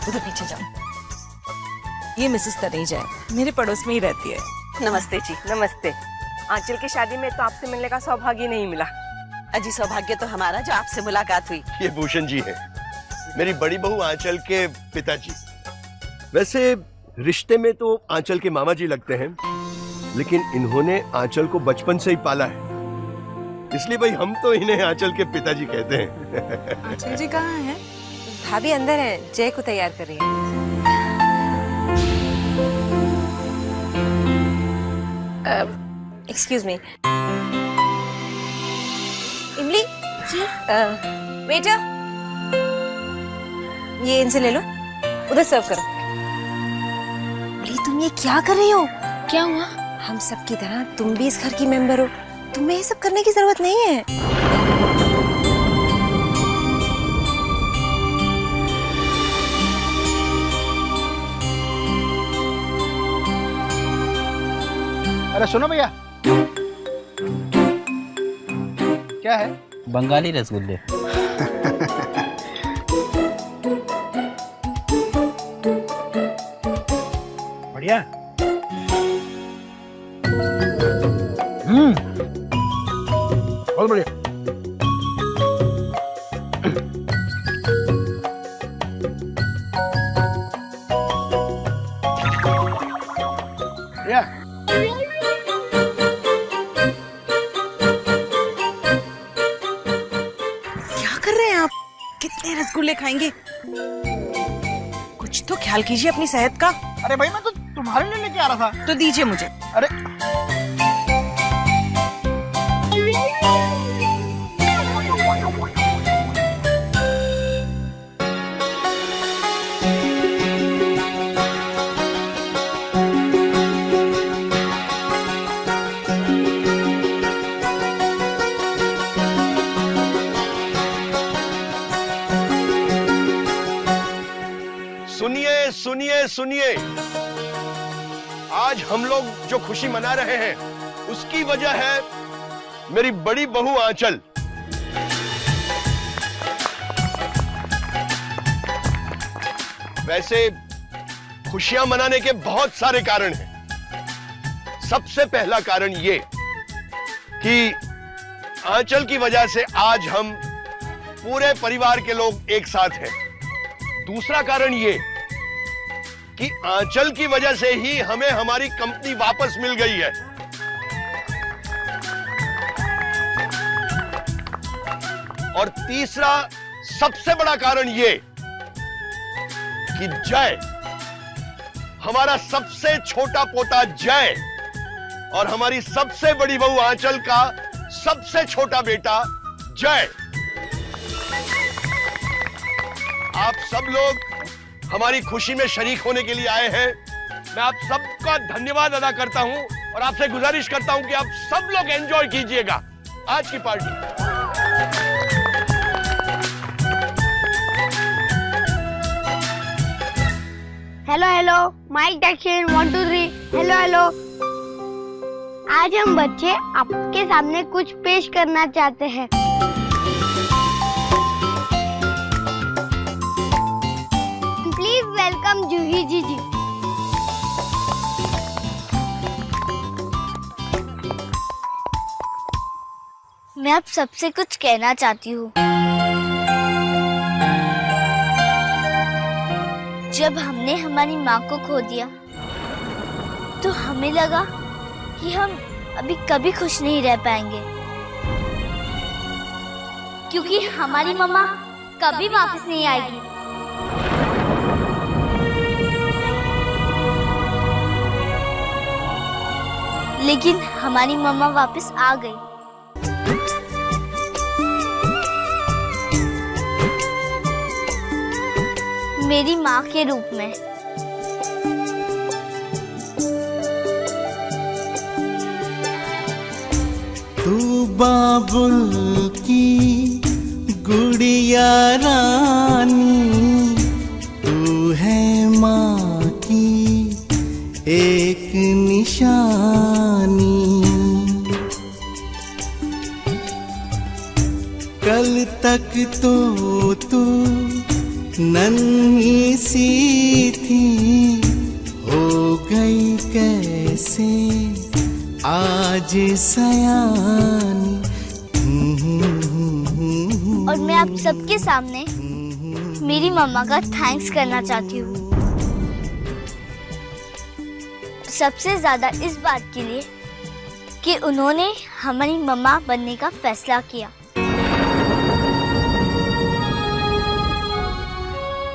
उधर पीछे जाओ। ये मिसेस तनेजा है, मेरे पड़ोस में ही रहती है। नमस्ते जी। नमस्ते। आंचल की शादी में तो आपसे मिलने का सौभाग्य नहीं मिला। अजी सौभाग्य तो हमारा जो आपसे मुलाकात हुई। ये भूषण जी है, मेरी बड़ी बहू आंचल के पिताजी। वैसे रिश्ते में तो आंचल के मामा जी लगते हैं, लेकिन इन्होंने आंचल को बचपन से ही पाला है, इसलिए भाई हम तो इन्हें आंचल के पिताजी कहते हैं। आंचल जी कहाँ हैं? भाभी अंदर है, जय को तैयार कर रही है। Excuse me. इमली जी, वेटर ये इनसे ले लो, उधर सर्व करो। इमली तुम ये क्या कर रही हो? क्या हुआ? हम सब की तरह तुम भी इस घर की मेंबर हो, तुम्हें ये सब करने की जरूरत नहीं है। अरे सुनो भैया, क्या है? बंगाली रसगुल्ले। बढ़िया। बहुत बढ़िया। बढ़िया। कितने रसगुल्ले खाएंगे? कुछ तो ख्याल कीजिए अपनी सेहत का। अरे भाई मैं तो तुम्हारे लिए लेके आ रहा था। तो दीजिए मुझे। अरे सुनिए सुनिए सुनिए, आज हम लोग जो खुशी मना रहे हैं उसकी वजह है मेरी बड़ी बहू आंचल। वैसे खुशियां मनाने के बहुत सारे कारण हैं। सबसे पहला कारण ये कि आंचल की वजह से आज हम पूरे परिवार के लोग एक साथ हैं। दूसरा कारण ये कि आंचल की वजह से ही हमें हमारी कंपनी वापस मिल गई है। और तीसरा सबसे बड़ा कारण ये कि जय, हमारा सबसे छोटा पोता जय और हमारी सबसे बड़ी बहू आंचल का सबसे छोटा बेटा जय, आप सब लोग हमारी खुशी में शरीक होने के लिए आए हैं। मैं आप सबका धन्यवाद अदा करता हूं और आपसे गुजारिश करता हूं कि आप सब लोग एंजॉय कीजिएगा आज की पार्टी। हेलो हेलो, माइक टेक्शन 1 2 3। Hello hello. आज हम बच्चे आपके सामने कुछ पेश करना चाहते हैं। प्लीज वेलकम जूही जी। मैं आप सबसे कुछ कहना चाहती हूँ। जब हमने हमारी माँ को खो दिया तो हमें लगा कि हम अभी कभी खुश नहीं रह पाएंगे, क्योंकि हमारी मम्मा कभी वापस नहीं आएगी। लेकिन हमारी मम्मा वापस आ गई। मेरी माँ के रूप में। तू बाबुल की गुड़िया रानी, तू है माँ की एक निशानी। कल तक तो तू नन्ही सी थी हो गई कैसे आज सयानी। और मैं आप सबके सामने मेरी मम्मा का थैंक्स करना चाहती हूँ, सबसे ज्यादा इस बात के लिए कि उन्होंने हमारी मम्मा बनने का फैसला किया।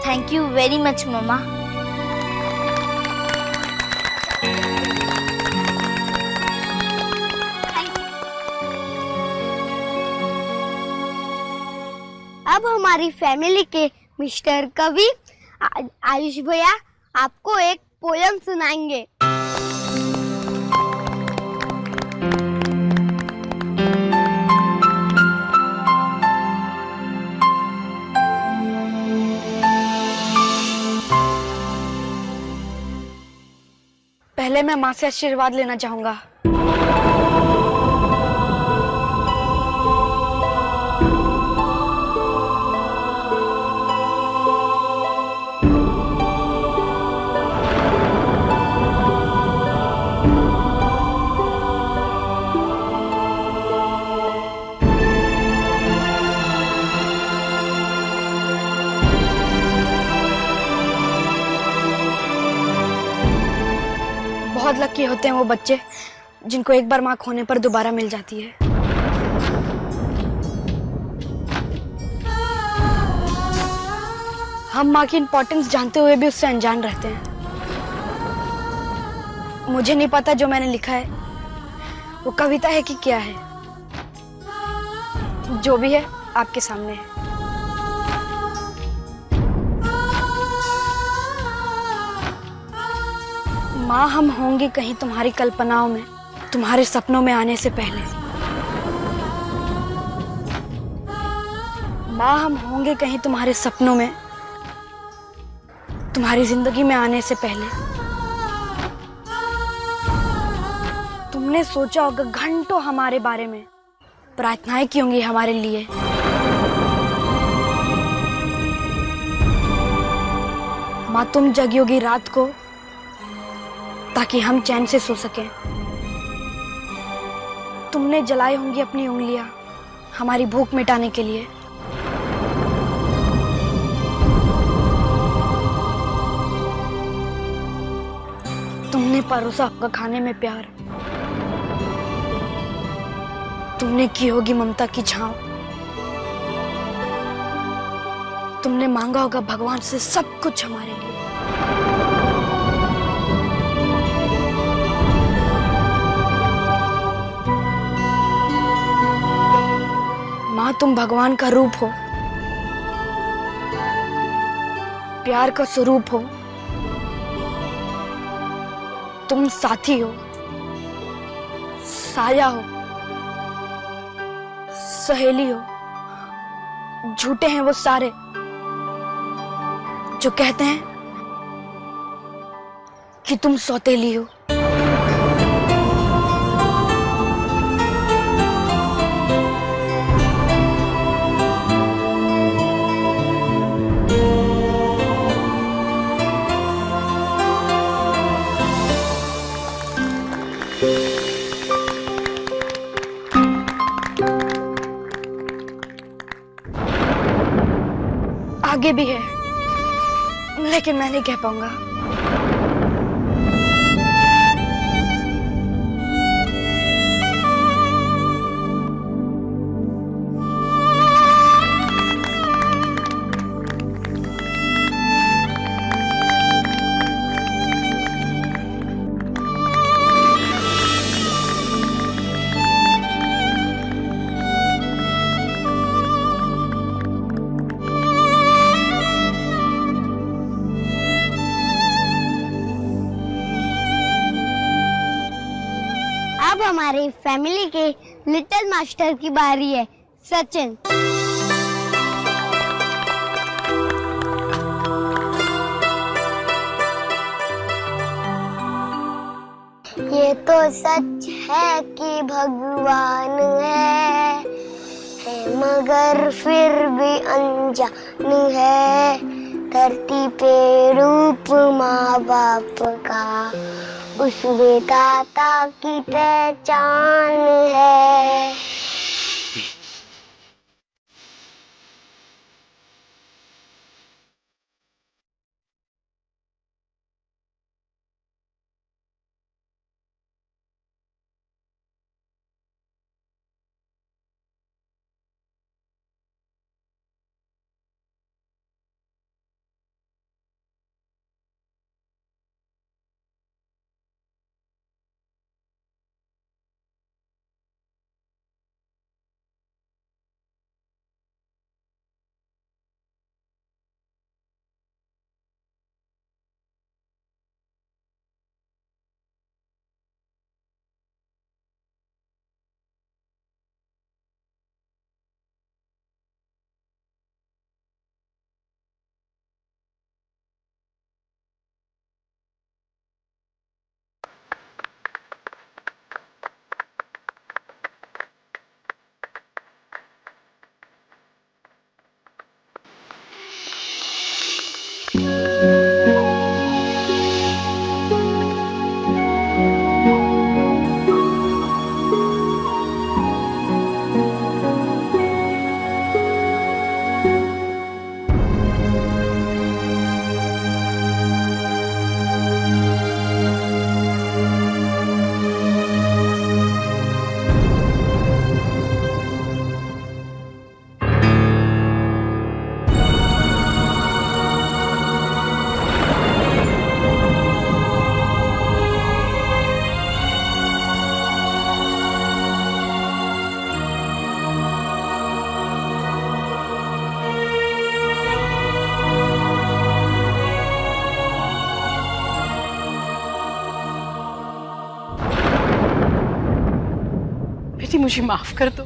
थैंक यू वेरी मच मम्मा। अब हमारी फैमिली के मिस्टर कवि आयुष भैया आपको एक पोयम सुनाएंगे। पहले मैं माँ से आशीर्वाद लेना चाहूंगा। बहुत लकी होते हैं वो बच्चे जिनको एक बार माँ खोने पर दोबारा मिल जाती है। हम माँ की इम्पोर्टेंस जानते हुए भी उससे अनजान रहते हैं। मुझे नहीं पता जो मैंने लिखा है वो कविता है कि क्या है, जो भी है आपके सामने है। माँ, हम होंगे कहीं तुम्हारी कल्पनाओं में, तुम्हारे सपनों में आने से पहले। माँ, हम होंगे कहीं तुम्हारे सपनों में, तुम्हारी जिंदगी में आने से पहले। तुमने सोचा होगा घंटों हमारे बारे में, प्रार्थनाएं की होंगी हमारे लिए। माँ, तुम जगी होगी रात को ताकि हम चैन से सो सकें। तुमने जलाई होंगी अपनी उंगलियां हमारी भूख मिटाने के लिए। तुमने परोसा होगा खाने में प्यार, तुमने की होगी ममता की छांव। तुमने मांगा होगा भगवान से सब कुछ हमारे लिए। माँ, तुम भगवान का रूप हो, प्यार का स्वरूप हो। तुम साथी हो, साया हो, सहेली हो। झूठे हैं वो सारे जो कहते हैं कि तुम सौतेली हो। आगे भी है लेकिन मैं नहीं कह पाऊंगा। अब हमारी फैमिली के लिटिल मास्टर की बारी है, सचिन। ये तो सच है कि भगवान है मगर फिर भी अनजान है। धरती पे रूप माँ बाप का, उसमें दाता की पहचान है। बेटी मुझे माफ कर दो।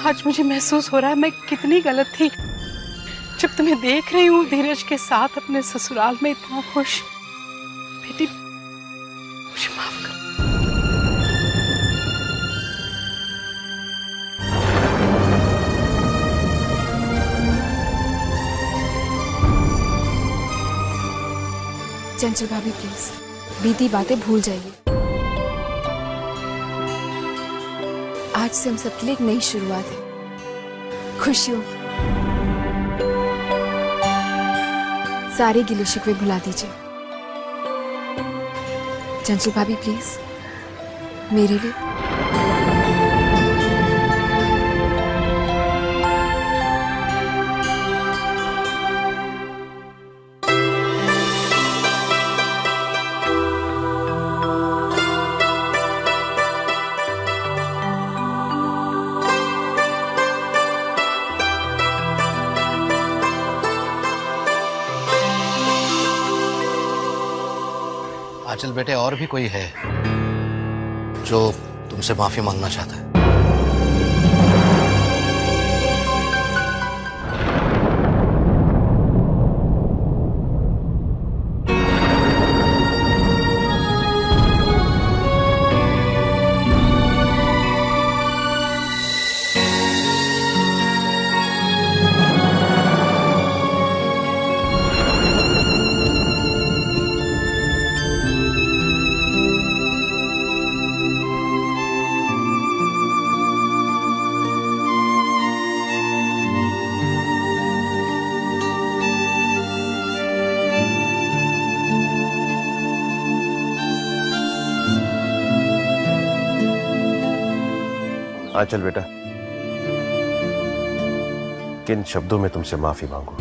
आज मुझे महसूस हो रहा है मैं कितनी गलत थी जब तुम्हें देख रही हूँ धीरज के साथ अपने ससुराल में इतना खुश। बेटी मुझे माफ कर। चंचल भाभी प्लीज बीती बातें भूल जाइए। आज से हम सबके लिए एक नई शुरुआत है, खुशियों की। सारे गिले शिकवे भुला दीजिए। चंचल भाभी प्लीज मेरे लिए। आंचल बेटे, और भी कोई है जो तुमसे माफी मांगना चाहता है? आंचल बेटा, किन शब्दों में तुमसे माफी मांगू?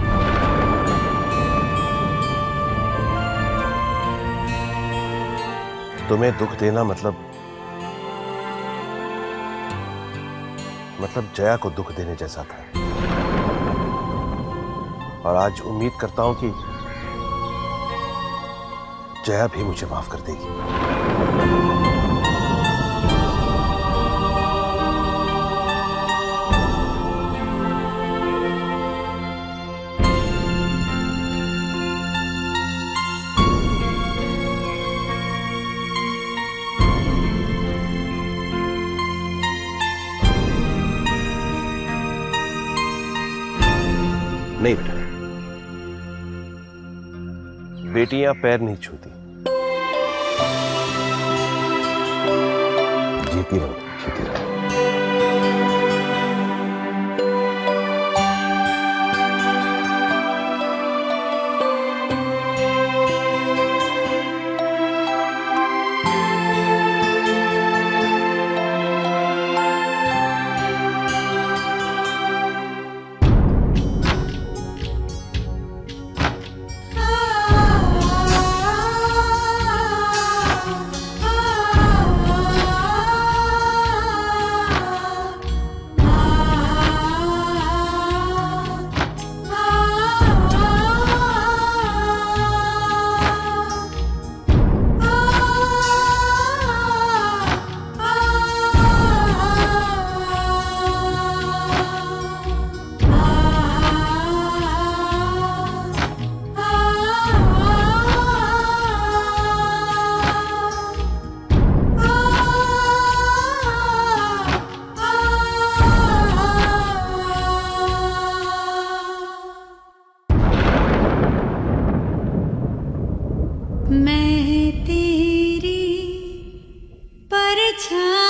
तुम्हें दुख देना मतलब जया को दुख देने जैसा था। और आज उम्मीद करता हूं कि जया भी मुझे माफ कर देगी। नहीं बेटा, बेटियां पैर नहीं छूती। जीती रहो, जीती रहो। परछाई